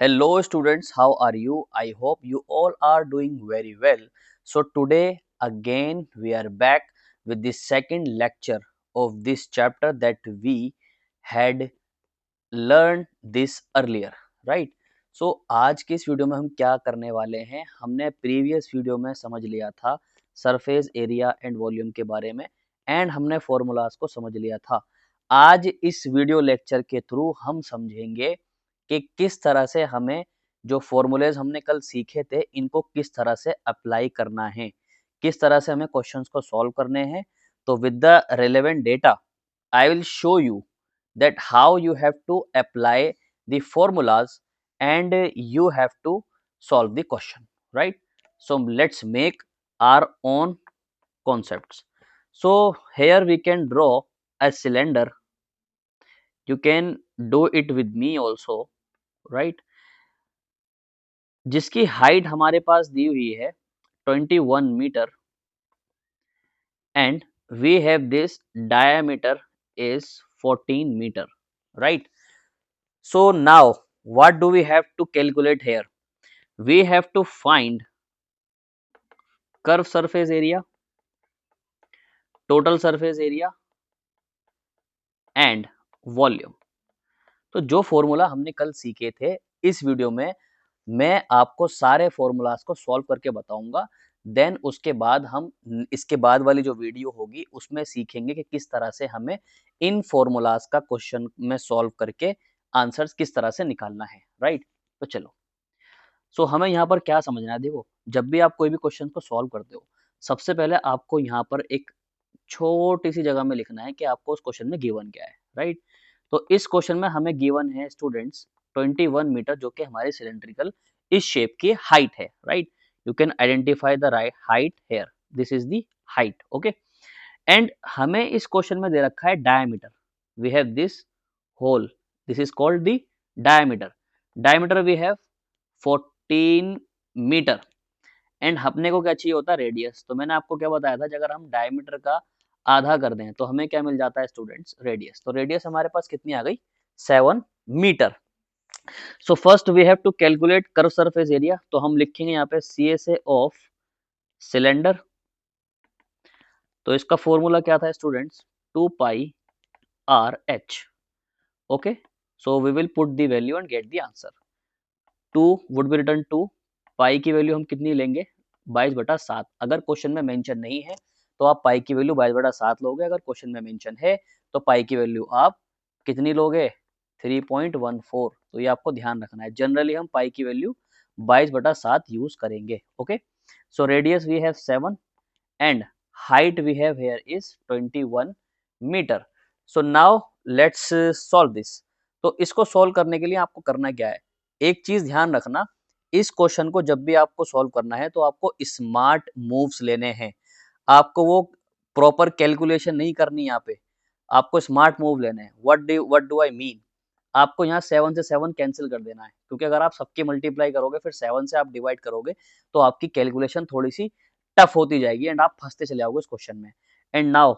Hello students, how are you? I hope you all are doing very well. So today again we are back with the second lecture of this chapter that we had learned this earlier, right? So आज के इस video में हम क्या करने वाले हैं, हमने प्रीवियस वीडियो में समझ लिया था सरफेस एरिया एंड वॉल्यूम के बारे में एंड हमने फॉर्मूलाज को समझ लिया था। आज इस वीडियो लेक्चर के थ्रू हम समझेंगे कि किस तरह से हमें जो फॉर्मूलेज हमने कल सीखे थे इनको किस तरह से अप्लाई करना है, किस तरह से हमें क्वेश्चंस को सॉल्व करने हैं। तो with the relevant data I will show you that how you have to apply the formulas and you have to solve the question, right? So let's make our own concepts. So here we can draw a cylinder. You can do it with me also, right? जिसकी height हमारे पास दी हुई है 21 metre and we have this diameter is 14 meter, right? So now what do we have to calculate here? We have to find curve surface area, total surface area and volume. तो जो formula हमने कल सीखे थे इस video में मैं आपको सारे फॉर्मूलाज को सॉल्व करके बताऊंगा। देन उसके बाद हम इसके बाद वाली जो वीडियो होगी उसमें सीखेंगे कि किस तरह से हमें इन फॉर्मूलाज का क्वेश्चन में सॉल्व करके आंसर्स किस तरह से निकालना है, राइट? तो चलो, सो हमें यहाँ पर क्या समझना है। देखो, जब भी आप कोई भी क्वेश्चन को सॉल्व करते हो सबसे पहले आपको यहाँ पर एक छोटी सी जगह में लिखना है कि आपको उस क्वेश्चन में गिवन क्या है, राइट? तो इस क्वेश्चन में हमें गिवन है स्टूडेंट्स 21 मीटर जो कि हमारे सिलेंड्रिकल इस शेप की हाइट है, right? You can identify the right height here, this is the height, okay. And हमें इस क्वेश्चन में दे रखा है diameter. We have this whole, this is called the diameter. Diameter we have 14 metre and अपने को क्या चाहिए होता है? रेडियस। तो मैंने आपको क्या बताया था, अगर हम डायमीटर का आधा कर दें तो हमें क्या मिल जाता है स्टूडेंट्स? रेडियस। तो रेडियस हमारे पास कितनी आ गई? 7 metre. So first we have to calculate curve surface area. तो हम लिखेंगे यहाँ पे CSA ऑफ सिलेंडर। तो इसका फॉर्मूला क्या था students? 2 pi R H, okay. So we will put the value and get the answer. 2 would be written 2, pi की वैल्यू हम कितनी लेंगे? 22/7। अगर क्वेश्चन में मेंशन नहीं है तो आप पाई की वैल्यू 22/7 लोगे, अगर क्वेश्चन में मेंशन है तो पाई की वैल्यू आप कितनी लोगे? 3.14। तो ये आपको ध्यान रखना है। जनरली हम पाई की वैल्यू 22/7 यूज करेंगे, okay. So radius we have 7 and height we have here is 21 metre. So now let's solve this. तो इसको सॉल्व करने के लिए आपको करना क्या है? एक चीज ध्यान रखना, इस क्वेश्चन को जब भी आपको सॉल्व करना है तो आपको स्मार्ट मूव्स लेने हैं। आपको वो प्रॉपर कैलकुलेशन नहीं करनी, यहाँ पे आपको स्मार्ट मूव लेने हैं। What do I mean? आपको यहाँ 7 से 7 कैंसिल कर देना है, क्योंकि अगर आप सबके मल्टीप्लाई करोगे फिर 7 से आप डिवाइड करोगे तो आपकी कैलकुलेशन थोड़ी सी टफ होती जाएगी एंड आप फंसते चले जाओगे इस क्वेश्चन में। एंड नाउ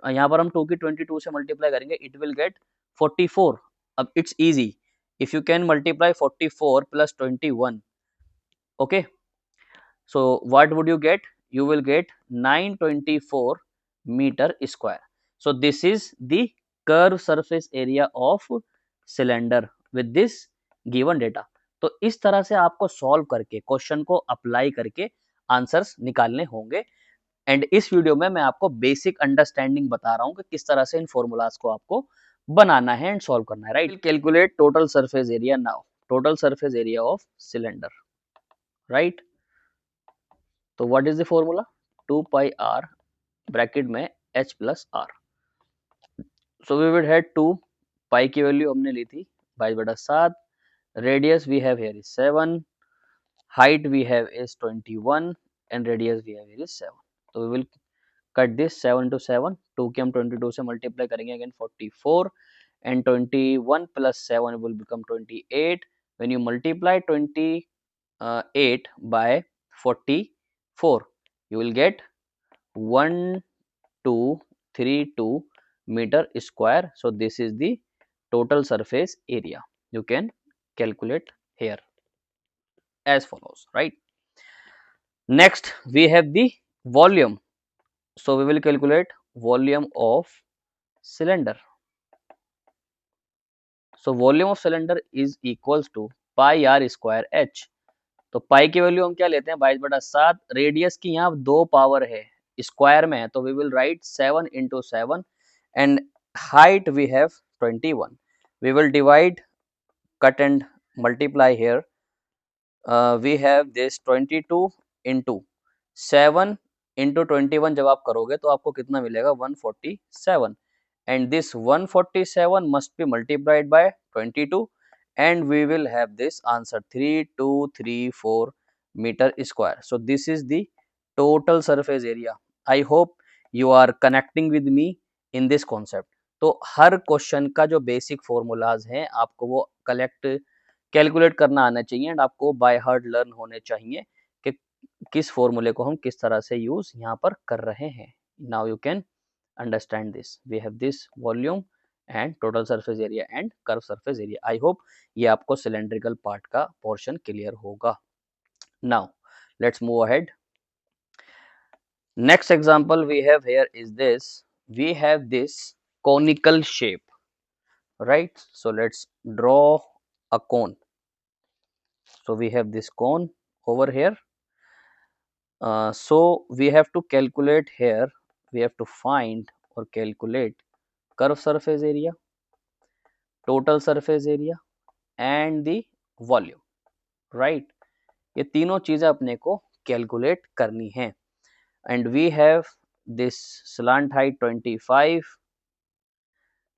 यहाँ पर हम 2 की 22 से मल्टीप्लाई करेंगे, इट विल गेट 44। अब it's easy, if you can multiply 44 plus 21, okay, so what would you get? You will get 924 meter square. So this is the curve surface area of cylinder with this given data. तो इस तरह से आपको solve करके question को apply करके answers निकालने होंगे। एंड इस वीडियो में मैं आपको बेसिक अंडरस्टैंडिंग बता रहा हूँ कि किस तरह से इन फॉर्मूलाज को आपको बनाना है एंड सॉल्व करना है, right? Calculate total surface area now. Total surface area of cylinder, right? तो what is the formula? 2 pi R bracket में h plus R. So we would had 2 pi की वैल्यू हमने ली थी 22/7, radius we have here is 7, height we have is 21 and radius we have here is 7. तो we will cut this 7 to 7, 2 के हम 22 से multiply करेंगे again 44 and 21 plus 7 will become 28. When you multiply 28 by 44 you will get 1232 meter square. So this is the total surface area. You can calculate here as follows, right? Next we have the volume. So we will calculate volume of cylinder. So volume of cylinder is equals to pi R square H. तो pi की value हम क्या लेते हैं 22/7. Radius की यहाँ 2 power है, square में है, तो we will write 7 into 7 and height we have 21. We will divide, cut and multiply here. We have this 22 into 7 into 21 जब आप करोगे तो आपको कितना मिलेगा 147, and this 147 must be multiplied by 22 and we will have this answer 3234 meter square. So this is the total surface area. I hope you are connecting with me in this concept. तो हर question का जो basic formulas हैं आपको वो calculate करना आना चाहिए and आपको बाय हार्ट लर्न होने चाहिए कि किस फॉर्मूले को हम किस तरह से यूज यहाँ पर कर रहे हैं. Now you can understand this. We have this volume and total surface area and curved surface area. I hope ये आपको cylindrical part का portion clear होगा. Now let's move ahead. Next example we have here is this. We have this conical shape, right? So let's draw a cone. So we have this cone over here. So we have to calculate here. We have to find or calculate curved surface area, total surface area and the volume, right? ये तीनों चीजें अपने को calculate करनी है. And we have this slant height 25,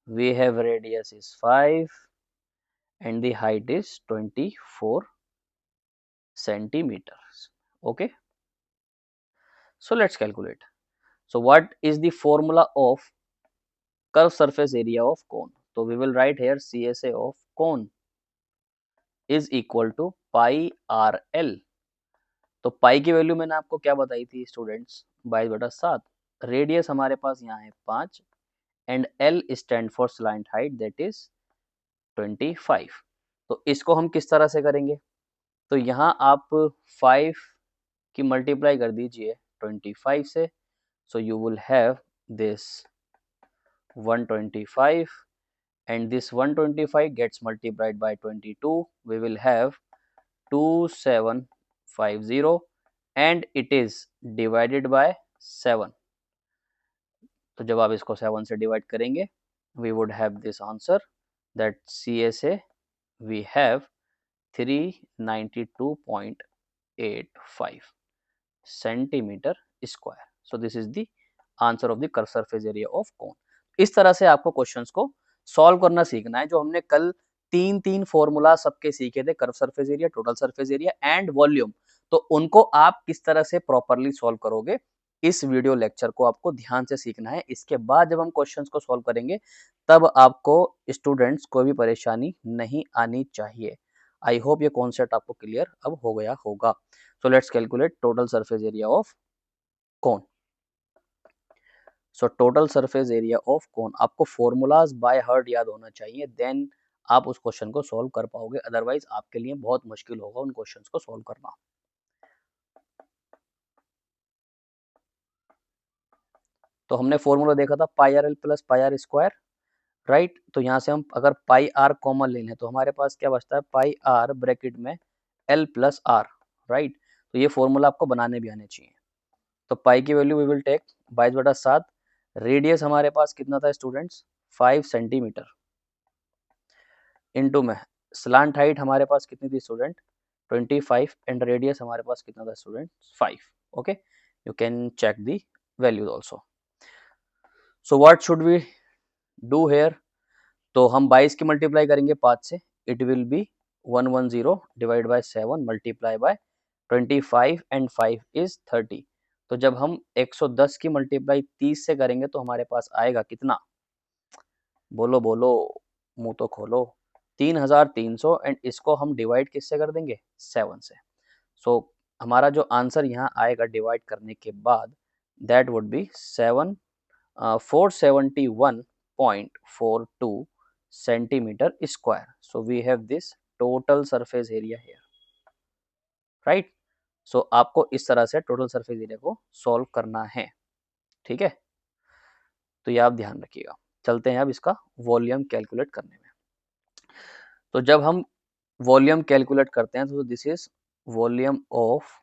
we have radius is 5 and the height is 24 centimeters. Okay, so let's calculate. So what is the formula of curved surface area of cone? So we will write here CSA of cone is equal to pi r l. तो pi की value मैंने आपको क्या बताई थी students 22/7. Radius हमारे पास यहाँ है 5 and L stand for slant height that is 25. तो इसको हम किस तरह से करेंगे? तो यहाँ आप 5 की मल्टीप्लाई कर दीजिए 25 से. So you will have this 125 and this 125 gets multiplied by 22. We will have 2750 and it is divided by 7. तो जब आप इसको 7 से डिवाइड करेंगे we would have this answer that CSA we have 392.85 centimeter square. So this is the answer of the curved surface area of cone. इस तरह से आपको क्वेश्चंस को सॉल्व करना सीखना है. जो हमने कल तीन फॉर्मूला सबके सीखे थे, curve surface area, total surface area and volume, तो उनको आप किस तरह से प्रॉपरली सॉल्व करोगे इस वीडियो लेक्चर को आपको ध्यान से सीखना है. इसके बाद जब हम क्वेश्चंस को सॉल्व करेंगे तब आपको स्टूडेंट्स कोई भी परेशानी नहीं आनी चाहिए. आई होप ये कॉन्सेप्ट आपको क्लियर अब हो गया होगा. So let's calculate total surface area of cone. So total surface area of cone, आपको फॉर्मूलाज बाय हार्ट याद होना चाहिए, देन आप उस क्वेश्चन को सॉल्व कर पाओगे, अदरवाइज आपके लिए बहुत मुश्किल होगा उन क्वेश्चंस को सॉल्व करना. तो हमने फॉर्मूला देखा था pi R L plus pi R square, right? तो यहाँ से हम अगर पाई आर कॉमन ले लें तो हमारे पास क्या बचता है पाई आर ब्रैकेट में एल प्लस आर, राइट? तो ये फॉर्मूला आपको बनाने भी आने चाहिए. तो पाई की value we will take 22/7. Radius हमारे पास कितना था स्टूडेंट्स 5 सेंटीमीटर इनटू में स्लांट हाइट हमारे पास कितनी थी स्टूडेंट 25 एंड रेडियस हमारे पास कितना था student 5. Okay, you can check the values also. So what should we do here? तो हम 22 की मल्टीप्लाई करेंगे 5 से, it will be 110 divide by 7 multiply by 25 and 5 is 30. तो जब हम 110 की मल्टीप्लाई 30 से करेंगे तो हमारे पास आएगा कितना? बोलो बोलो, मुंह तो खोलो. 3300 एंड इसको हम डिवाइड किससे कर देंगे 7 से. सो हमारा जो आंसर यहाँ आएगा डिवाइड करने के बाद that would be 471.42 centimeter square. So we have this total surface area here, right. So आपको इस तरह से टोटल सरफेस एरिया को सॉल्व करना है, ठीक है। तो ये आप ध्यान रखिएगा। चलते हैं अब इसका वॉल्यूम कैलकुलेट करने में। तो जब हम वॉल्यूम कैलकुलेट करते हैं तो this is volume of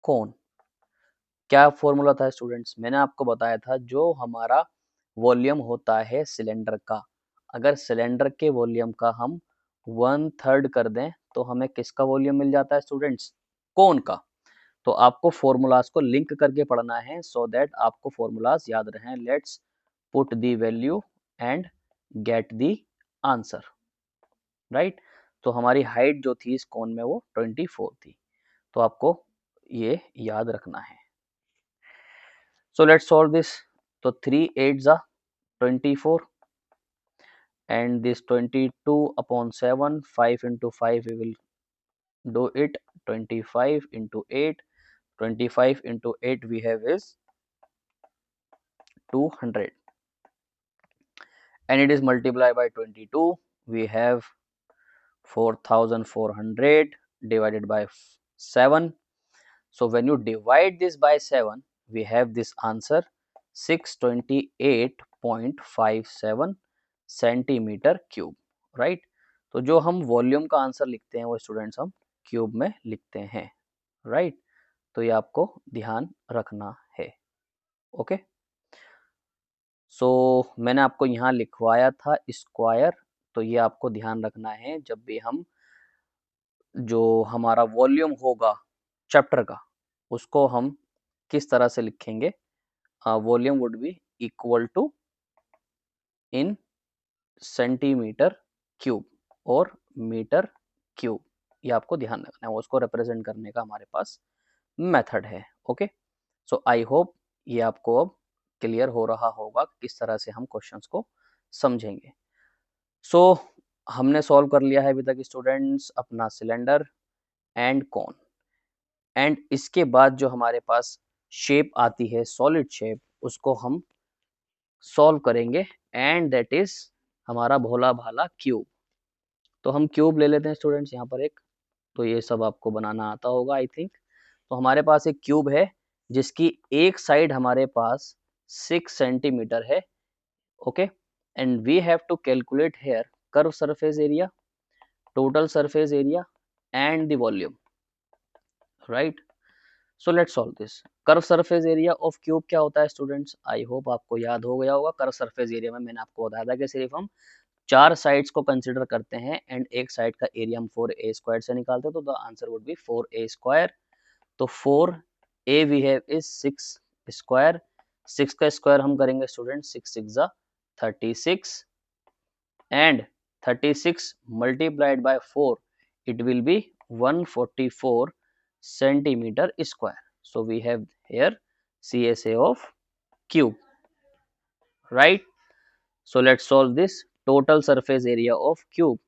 cone. क्या फॉर्मूला था स्टूडेंट्स? मैंने आपको बताया था जो हमारा वॉल्यूम होता है सिलेंडर का, अगर सिलेंडर के वॉल्यूम का हम 1/3 कर दें तो हमें किसका वॉल्यूम मिल जाता है स्टूडेंट्स? कोन का। तो आपको फॉर्मूलाज को लिंक करके पढ़ना है सो दैट आपको फॉर्मूलाज याद रहें। Let's put the value and get the answer, right. तो हमारी हाइट जो थी इस कोन में वो 24 थी, तो आपको ये याद रखना है। So let's solve this. So 3 8s are 24 and this 22 upon 7, 5 into 5 we will do it, 25 into 8, 25 into 8 we have is 200 and it is multiplied by 22, we have 4400 divided by 7. So when you divide this by 7 we have this answer 628.57 centimetre cube, right. तो जो हम volume का answer लिखते हैं वो students हम cube में लिखते हैं, राइट। तो ये आपको ध्यान रखना है, ओके। सो मैंने आपको यहाँ लिखवाया था स्क्वायर, तो ये आपको ध्यान रखना है जब भी हम जो हमारा वॉल्यूम होगा चैप्टर का उसको हम किस तरह से लिखेंगे। Volume would be equal to in centimetre cube और मीटर क्यूब, ये आपको ध्यान रखना है, उसको रिप्रेजेंट करने का हमारे पास मेथड है, ओके। सो आई होप ये आपको अब क्लियर हो रहा होगा किस तरह से हम क्वेश्चंस को समझेंगे। सो हमने सॉल्व कर लिया है अभी तक स्टूडेंट्स अपना सिलेंडर एंड कोन, एंड इसके बाद जो हमारे पास शेप आती है सॉलिड शेप उसको हम सॉल्व करेंगे एंड दैट इज हमारा भोला भाला क्यूब। तो हम क्यूब ले लेते हैं स्टूडेंट्स यहाँ पर एक, तो ये सब आपको बनाना आता होगा आई थिंक। तो हमारे पास एक क्यूब है जिसकी एक साइड हमारे पास 6 सेंटीमीटर है, okay, and we have to calculate here curve surface area, total surface area and the volume, right. So let's solve this. Curve surface area of cube क्या होता है स्टूडेंट्स? आई होप आपको याद हो गया होगा। कर्व सरफेस एरिया में मैंने आपको बताया था कि सिर्फ हम 4 साइड्स को कंसिडर करते हैं एंड एक साइड का एरिया हम 4a² से निकालते हैं, तो the answer would be 4a²। तो 4a we have is 6 square, 6 का स्क्वायर हम करेंगे स्टूडेंट 6 6 जा 36 and 36 multiplied by 4 it will be 144 centimetre square. So we have here CSA of cube, right? So let's solve this total surface area of cube.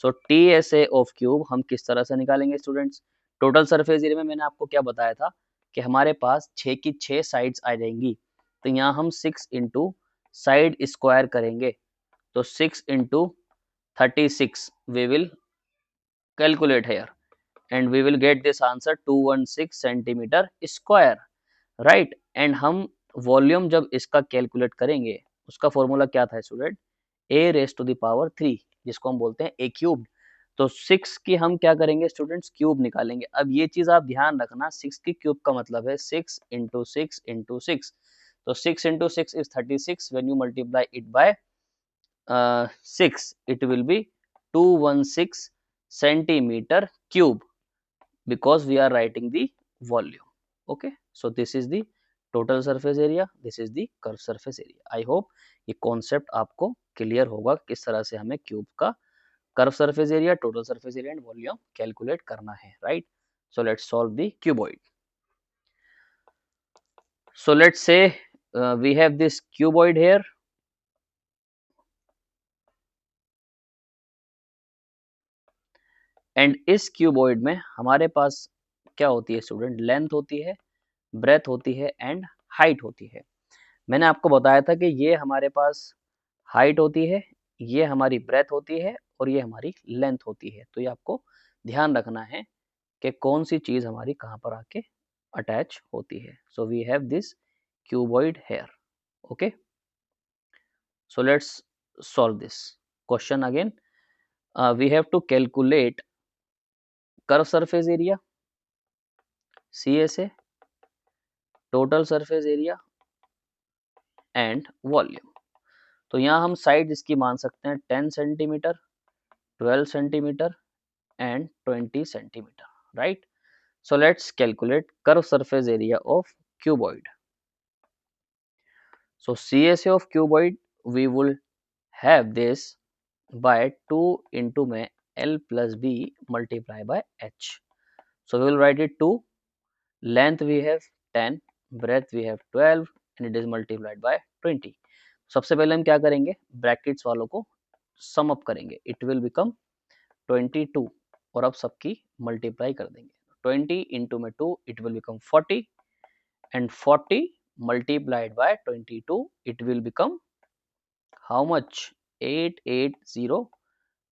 So TSA of cube हम किस तरह से निकालेंगे students? Total surface area में मैंने आपको क्या बताया था कि हमारे पास 6 की 6 साइड्स आ जाएंगी, तो यहाँ हम 6 इंटू साइड स्क्वायर करेंगे, तो 6 into 36 we will calculate here and we will get this answer 216 centimetre square, right. And हम वॉल्यूम जब इसका कैलकुलेट करेंगे उसका फॉर्मूला क्या था स्टूडेंट? a⁻³ जिसको हम बोलते हैं a क्यूब। तो 6 की हम क्या करेंगे स्टूडेंट्स? क्यूब निकालेंगे। अब ये चीज आप ध्यान रखना, 6 की क्यूब का मतलब है 6 इंटू 6 इंटू 6, तो 6 into 6 is 36, when you multiply it by 6 it will be 216 centimeter cube because we are writing the volume, okay। So this is the total surface area, this is the curved surface area। I hope ये concept आपको clear होगा किस तरह से हमें cube का curved surface area, total surface area and volume calculate करना है, right। So let's solve the cuboid। So let's say we have this cuboid here, and इस क्यूबॉइड में हमारे पास क्या होती है स्टूडेंट? लेंथ होती है, ब्रेथ होती है एंड हाइट होती है। मैंने आपको बताया था कि ये हमारे पास हाइट होती है, ये हमारी ब्रेथ होती है और ये हमारी लेंथ होती है। तो ये आपको ध्यान रखना है कि कौन सी चीज हमारी कहाँ पर आके अटैच होती है। So we have this cuboid here. Okay, so let's solve this question again. We have to calculate curve surface area, CSA, total surface area and volume. तो यहाँ हम साइड इसकी मान सकते हैं 10 centimetre, 12 centimetre and 20 centimeter, right? So let's calculate curve surface area of cuboid. So CSA of cuboid we will have this by 2 into में L plus B multiply by H. So we will write it 2. Length we have 10, breadth we have 12 and it is multiplied by 20. सबसे पहले हम क्या करेंगे, brackets वालों को sum up करेंगे. It will become 22 और अब सबकी मल्टीप्लाई कर देंगे. 20 इंटू में 2 it will become 40 and 40 multiplied by 22 it will become how much? 880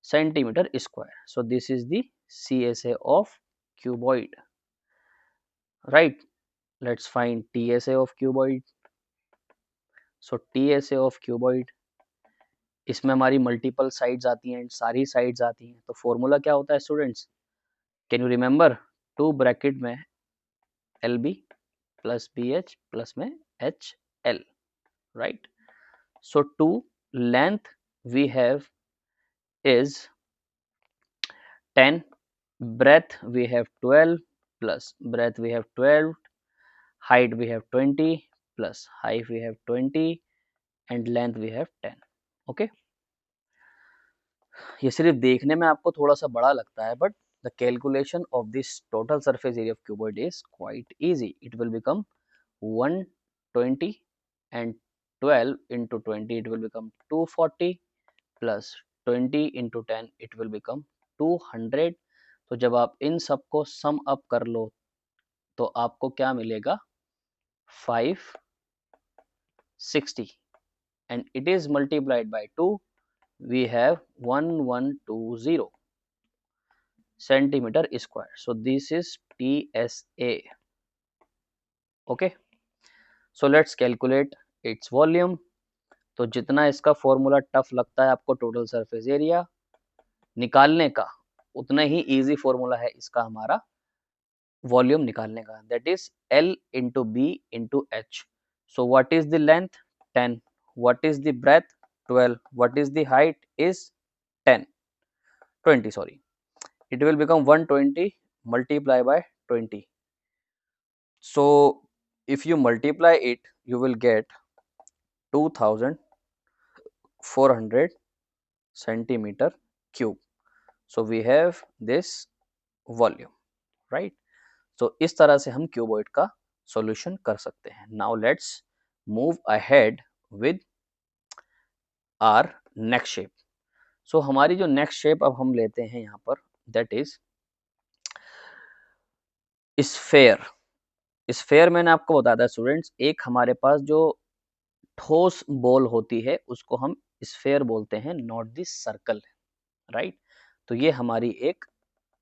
centimeter square. So this is the CSA of cuboid, right? Let's find TSA of cuboid. So TSA of cuboid, इसमें हमारी multiple sides आती हैं, सारी sides आती हैं. तो formula क्या होता है students, can you remember? 2 bracket में LB प्लस BH प्लस में HL, right? So 2 length we have is 10, breadth we have 12 plus breadth we have 12, height we have 20 plus height we have 20 and length we have 10. Okay, ये सिर्फ देखने में आपको थोड़ा सा बड़ा लगता है, but the calculation of this total surface area of cuboid is quite easy. It will become 120 and 12 into 20 it will become 240 plus 20 into 10 it will become 200. तो जब आप इन सबको सम अप कर लो तो आपको क्या मिलेगा? 560 and it is multiplied by 2. We have 1120 centimeter square. So this is TSA. Okay, so let's calculate its volume. तो जितना इसका फॉर्मूला टफ लगता है आपको टोटल सरफेस एरिया निकालने का, उतना ही इजी फॉर्मूला है इसका हमारा वॉल्यूम निकालने का. That is L into B into H. So what is the length? 10. What is the breadth? 12. What is the height? Is 20 sorry. It will become 120 multiply by 20. So if you multiply it you will get 2400 centimeter cube. So we have this volume, right? So इस तरह से हम cuboid का solution कर सकते हैं. Now let's move ahead with our next shape. So हमारी जो नेक्स्ट शेप अब हम लेते हैं यहाँ पर, दैट इज स्फेयर. स्फेयर मैंने आपको बताया था स्टूडेंट्स, एक हमारे पास जो ठोस बॉल होती है उसको हम स्फेयर बोलते हैं, नॉट दिस सर्कल, राइट? तो ये हमारी एक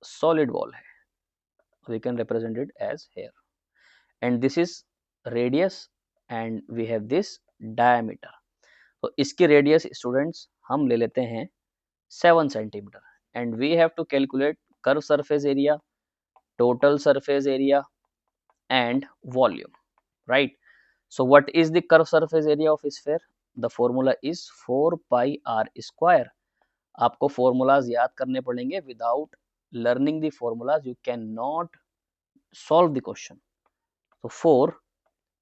सॉलिड बॉल है. We can represent it as here and this is radius and we have this diameter. तो इसकी रेडियस स्टूडेंट्स हम ले लेते हैं 7 centimetre and we have to calculate curve surface area, total surface area and volume, right? So what is the curve surface area of sphere? The formula is 4 pi r square. आपको formulas याद करने पड़ेंगे. Without learning the formulas you cannot solve the question. तो 4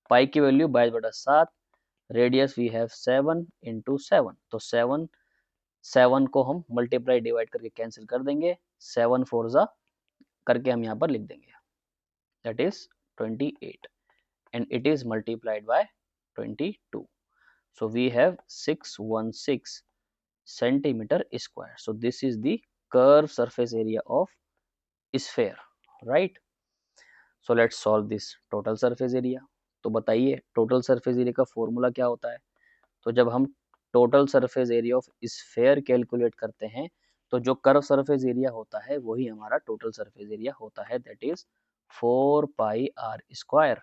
pi की value 22/7, radius we have 7 into 7. तो 7 को हम multiply divide करके कैंसिल कर देंगे. 7 4 जा करके हम यहाँ पर लिख देंगे, that is 28 and it is multiplied by 22. So we have 616 centimetre square. So this is the curve surface area of sphere, right? So let's solve this total surface area. तो बताइए टोटल सरफेस एरिया का formula क्या होता है? तो जब हम total surface area of sphere calculate करते हैं तो जो कर्व सरफेस एरिया होता है वही हमारा टोटल सरफेस एरिया होता है, that is 4πr²।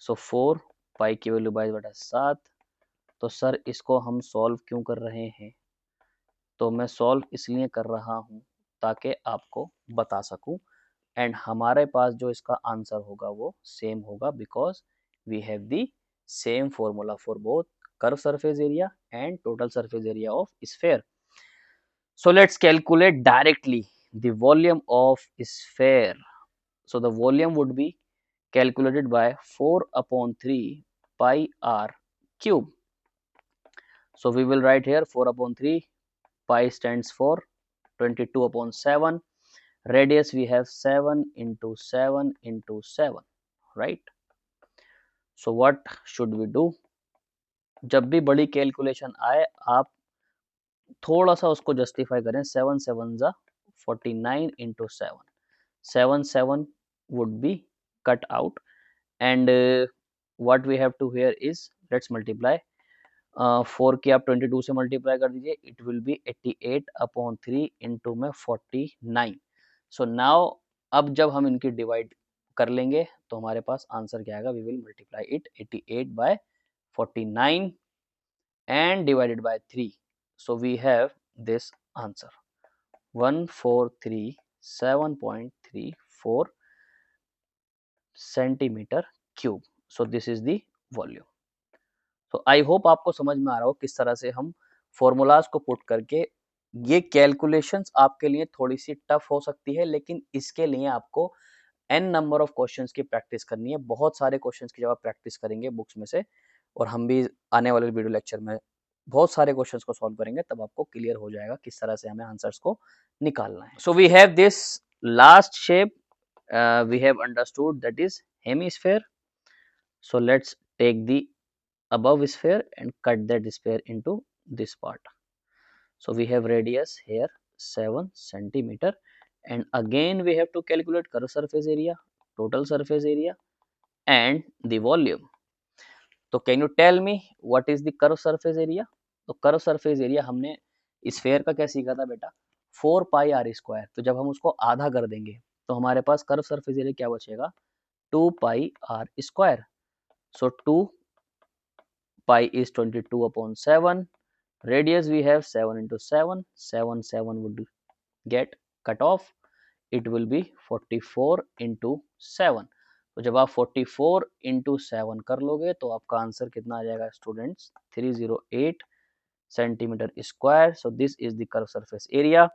So 4 pi की वैल्यू 22/7। तो सर इसको हम सॉल्व क्यों कर रहे हैं? तो मैं सॉल्व इसलिए कर रहा हूँ ताकि आपको बता सकूं, एंड हमारे पास जो इसका आंसर होगा वो सेम होगा, because we have the same formula for both curve surface area and total surface area of sphere. So let's calculate directly the volume of sphere. So the volume would be calculated by 4/3 pi r cube. So we will write here 4/3. Pi stands for 22/7. Radius we have 7 into 7 into 7, right? So what should we do? जब भी बड़ी calculation आए आप थोड़ा सा उसको justify करें। 7 7 जा 49 into 7, 7 would be cut out, and what we have to here is let's multiply 4 की आप 22 से मल्टीप्लाई कर दीजिए, इट विल बी 88/3 इंटू में 49। सो नाउ अब जब हम इनकी डिवाइड कर लेंगे तो हमारे पास आंसर क्या आएगा? We will multiply it 88/49 and divided by 3. So we have this answer 1437.34 centimetre cube. So this is the volume. तो आई होप आपको समझ में आ रहा हो किस तरह से हम फॉर्मूलाज को पुट करके, ये कैलकुलेशंस आपके लिए थोड़ी सी टफ हो सकती है, लेकिन इसके लिए आपको n नंबर ऑफ क्वेश्चंस की प्रैक्टिस करनी है। बहुत सारे क्वेश्चंस की जब आप प्रैक्टिस करेंगे बुक्स में से, और हम भी आने वाले वीडियो लेक्चर में बहुत सारे क्वेश्चंस को सॉल्व करेंगे, तब आपको क्लियर हो जाएगा किस तरह से हमें आंसर्स को निकालना है। So we have this last shape we have understood, that is hemisphere. So let's take the above sphere and cut that sphere into this part. So we have radius here 7 centimeter, and again we have to calculate curved surface area, total surface area and the volume. तो can you tell me what is the curved surface area? तो curved surface area हमने sphere का क्या सीखा था बेटा? 4πr²। तो जब हम उसको आधा कर देंगे तो हमारे पास कर्व सरफेस एरिया क्या बचेगा? 2πr²। So 2 pi is 22/7. Radius we have 7 into 7. 7 7 would get cut off. It will be 44 into 7. तो जब आप 44 into 7 कर लोगे तो आपका आंसर कितना आ जाएगा students? 308 centimeter square. So this is the curved surface area.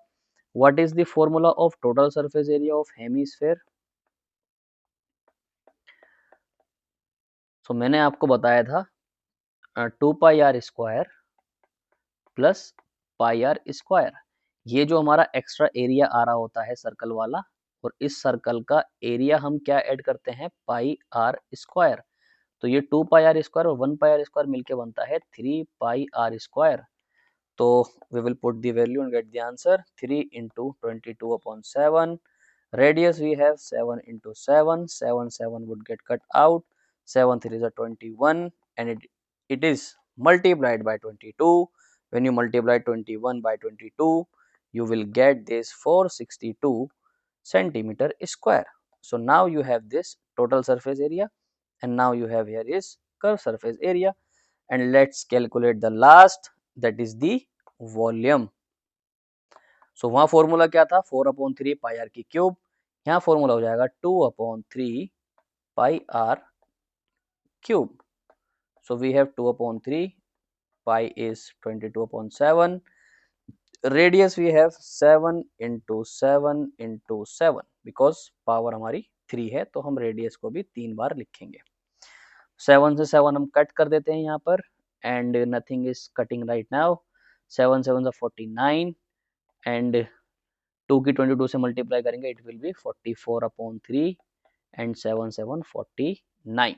What is the formula of total surface area of hemisphere? So मैंने आपको बताया था 2πr² प्लस πr²। ये जो हमारा एक्स्ट्रा एरिया आ रहा होता है सर्कल वाला, और इस सर्कल का एरिया हम क्या ऐड करते हैं? πr²। तो ये 2πr² और 1πr² मिलके बनता है 3πr²। तो we will put the value and get the answer 3 into 22/7. Radius we have 7 into 7. 7 7 would get cut out. 7 3 is a 21, and it is multiplied by 22. When you multiply 21 by 22, you will get this 462 centimeter square. So now you have this total surface area, and now you have here is curved surface area, and let's calculate the last, that is the volume. So वहां formula क्या था? 4/3 pi R की cube. यहाँ formula हो जाएगा 2/3 pi R cube. So we have 2/3, pi is 22/7. Radius we have 7 into 7 into 7, because power हमारी 3 है तो हम रेडियस को भी 3 बार लिखेंगे। 7 से 7 हम कट कर देते हैं यहाँ पर, and nothing is cutting right now. 7 7 से 49, एंड 2 की 22 से मल्टीप्लाई करेंगे, it will B 44/3, and 7 7 49.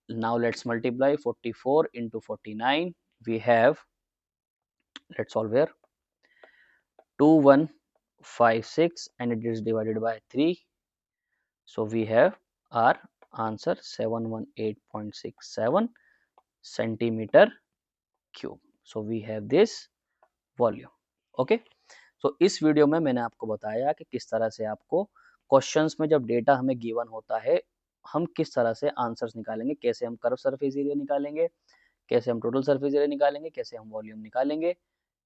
Now let's multiply 44 into 49. We have, let's solve here, 2156, and it is divided by 3. So we have our answer 718.67 centimeter cube. So we have this volume. Okay. तो इस video में मैंने आपको बताया कि किस तरह से आपको क्वेश्चंस में जब डेटा हमें गिवन होता है, हम किस तरह से आंसर्स निकालेंगे, कैसे हम कर्व सरफेस एरिया निकालेंगे, कैसे हम टोटल सरफेस एरिया निकालेंगे, कैसे हम वॉल्यूम निकालेंगे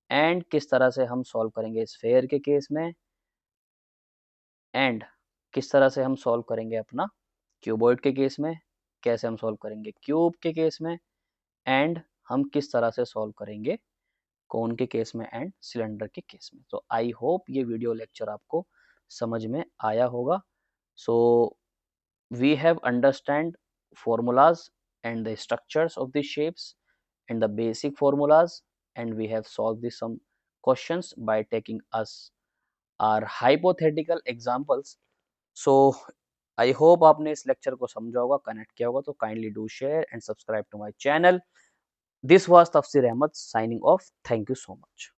एंड किस तरह से हम सॉल्व करेंगे स्फेयर के केस में एंड किस तरह से हम सॉल्व करेंगे अपना क्यूबॉइड के केस में, कैसे हम सॉल्व करेंगे क्यूब के केस में एंड हम किस तरह से सॉल्व करेंगे कोन के केस में एंड सिलेंडर के केस में। तो आई होप ये वीडियो लेक्चर आपको समझ में आया होगा। So we have understand formulas and the structures of the shapes and the basic formulas, and we have solved some questions by taking us our hypothetical examples. So I hope आपने इस lecture को समझा होगा, connect किया होगा। तो kindly do share and subscribe to my channel. This was Tafseer Ahmad signing off. Thank you so much.